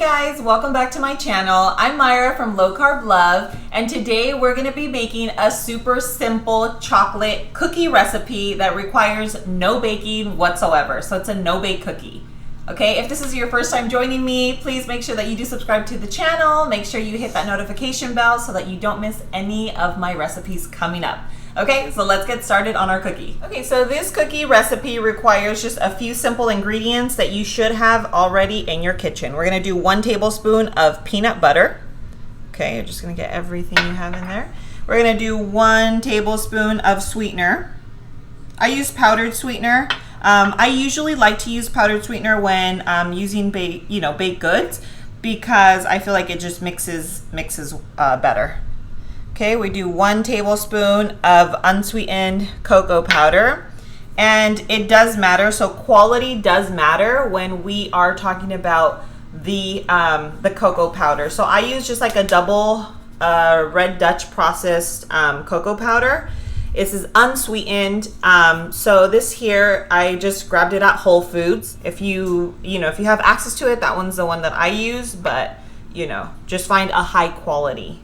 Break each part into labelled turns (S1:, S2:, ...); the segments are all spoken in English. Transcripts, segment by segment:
S1: guys, welcome back to my channel. I'm Myra from Low Carb Love, and today we're going to be making a super simple chocolate cookie recipe that requires no baking whatsoever. So it's a no-bake cookie. Okay, if this is your first time joining me, please make sure that you do subscribe to the channel. Make sure you hit that notification bell so that you don't miss any of my recipes coming up. Okay, so let's get started on our cookie. Okay, so this cookie recipe requires just a few simple ingredients that you should have already in your kitchen. We're gonna do 1 tablespoon of peanut butter. Okay, you're just gonna get everything you have in there. We're gonna do 1 tablespoon of sweetener. I use powdered sweetener. I usually like to use powdered sweetener when using baked goods because I feel like it just mixes better. Okay, we do 1 tablespoon of unsweetened cocoa powder, and it does matter. So quality does matter when we are talking about the cocoa powder. So I use just like a double red Dutch processed cocoa powder. This is unsweetened. So this here, I just grabbed it at Whole Foods. If you have access to it, that one's the one that I use. But just find a high quality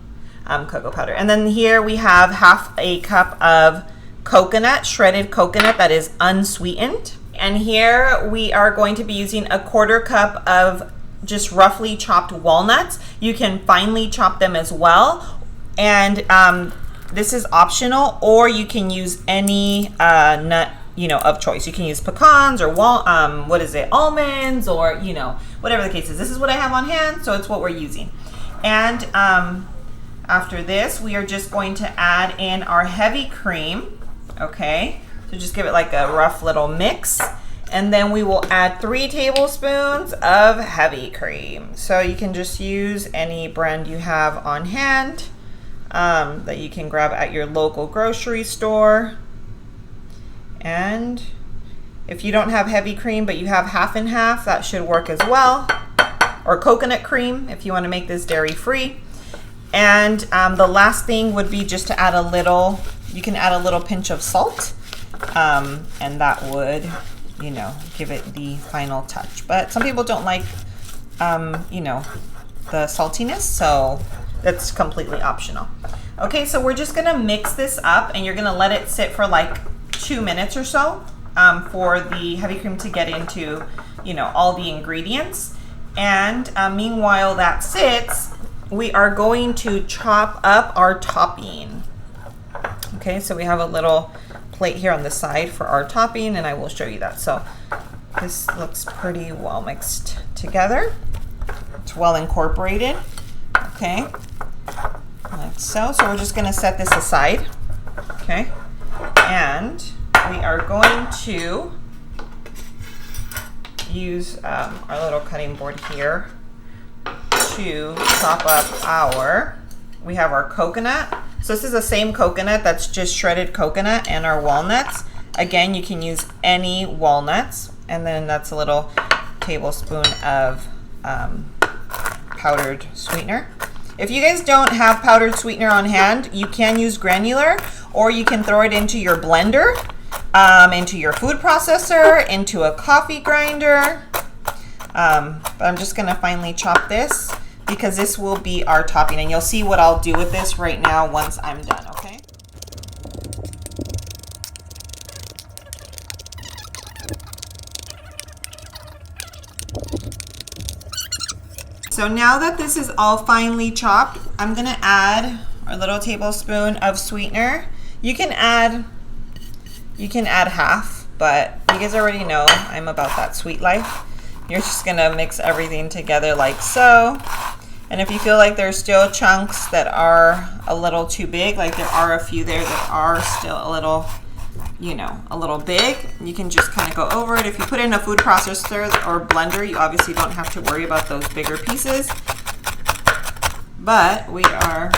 S1: cocoa powder. And then here we have 1/2 cup of coconut, shredded coconut that is unsweetened. And here we are going to be using 1/4 cup of just roughly chopped walnuts. You can finely chop them as well. And this is optional, or you can use any nut of choice. You can use pecans or almonds, or whatever the case is. This is what I have on hand, so it's what we're using. And after this, we are just going to add in our heavy cream. Okay, so just give it like a rough little mix, and then we will add 3 tablespoons of heavy cream. So you can just use any brand you have on hand that you can grab at your local grocery store. And if you don't have heavy cream but you have half and half, that should work as well. Or coconut cream if you want to make this dairy free. And the last thing would be just to add you can add a little pinch of salt, and that would give it the final touch. But some people don't like the saltiness, so that's completely optional. Okay, so we're just gonna mix this up, and you're gonna let it sit for like 2 minutes or so for the heavy cream to get into all the ingredients. And meanwhile that sits, we are going to chop up our topping. Okay, so we have a little plate here on the side for our topping, and I will show you that. So this looks pretty well mixed together. It's well incorporated. Okay, like so. So we're just gonna set this aside. Okay, and we are going to use our little cutting board here to chop up we have our coconut. So this is the same coconut, that's just shredded coconut, and our walnuts. Again, you can use any walnuts. And then that's a little tablespoon of powdered sweetener. If you guys don't have powdered sweetener on hand, you can use granular, or you can throw it into your blender, into your food processor, into a coffee grinder. But I'm just gonna finely chop this because this will be our topping, and you'll see what I'll do with this right now once I'm done, okay? So now that this is all finely chopped, I'm gonna add our little tablespoon of sweetener. You can add half, but you guys already know I'm about that sweet life. You're just gonna mix everything together like so. And if you feel like there's still chunks that are a little too big, like there are a few there that are still a little big, you can just kind of go over it. If you put it in a food processor or blender, you obviously don't have to worry about those bigger pieces. But we are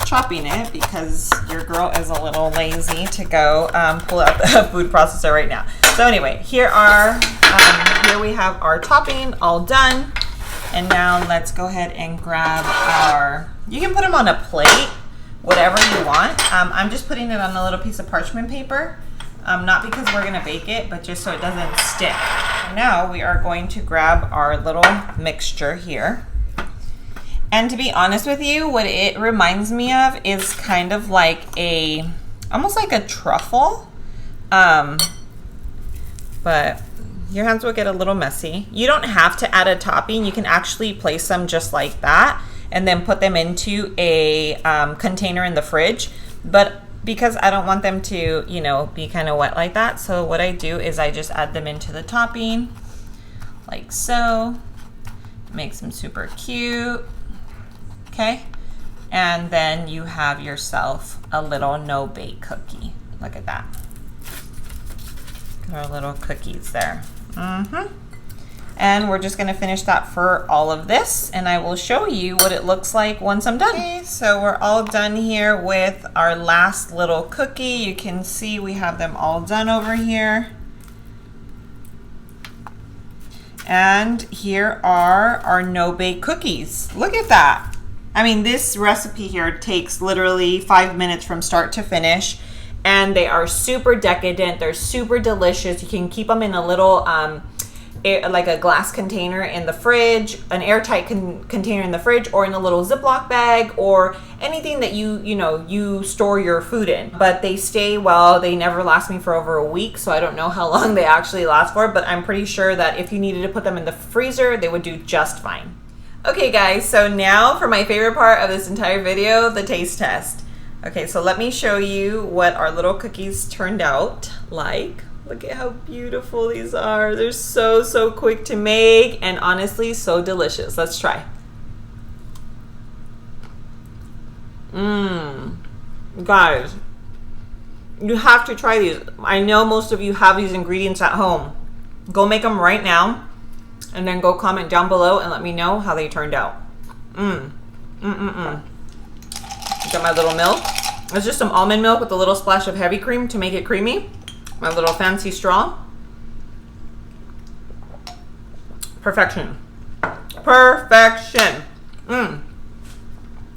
S1: chopping it because your girl is a little lazy to go pull out the food processor right now. So anyway, here we have our topping all done. And now let's go ahead and grab you can put them on a plate, whatever you want. I'm just putting it on a little piece of parchment paper, not because we're gonna bake it, but just so it doesn't stick. Now we are going to grab our little mixture here. And to be honest with you, what it reminds me of is kind of like almost like a truffle. But your hands will get a little messy. You don't have to add a topping. You can actually place them just like that and then put them into a container in the fridge. But because I don't want them to, you know, be kind of wet like that, so what I do is I just add them into the topping like so. Makes them super cute. Okay. And then you have yourself a little no-bake cookie. Look at that. Our little cookies there. And we're just gonna finish that for all of this, and I will show you what it looks like once I'm done. Okay, so we're all done here with our last little cookie. You can see we have them all done over here. And here are our no-bake cookies. Look at that. I mean, this recipe here takes literally 5 minutes from start to finish. And they are super decadent. They're super delicious. You can keep them in a little, like a glass container in the fridge, an airtight container in the fridge, or in a little Ziploc bag, or anything that you store your food in. But they stay well. They never last me for over a week, so I don't know how long they actually last for, but I'm pretty sure that if you needed to put them in the freezer, they would do just fine. Okay guys, so now for my favorite part of this entire video, the taste test. Okay, so let me show you what our little cookies turned out like. Look at how beautiful these are. They're so, so quick to make and honestly so delicious. Let's try. Guys, you have to try these. I know most of you have these ingredients at home. Go make them right now and then go comment down below and let me know how they turned out. Got my little milk. It's just some almond milk with a little splash of heavy cream to make it creamy. My little fancy straw. Perfection. Perfection. I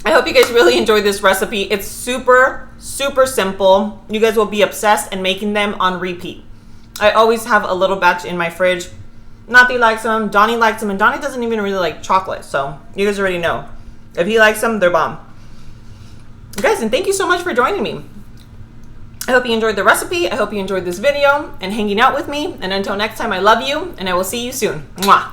S1: hope you guys really enjoyed this recipe. It's super, super simple. You guys will be obsessed and making them on repeat. I always have a little batch in my fridge. Nathi likes them, Donnie likes them, and Donnie doesn't even really like chocolate, so you guys already know. If he likes them, they're bomb. Guys, and thank you so much for joining me. I hope you enjoyed the recipe. I hope you enjoyed this video and hanging out with me. And until next time, I love you, and I will see you soon. Mwah.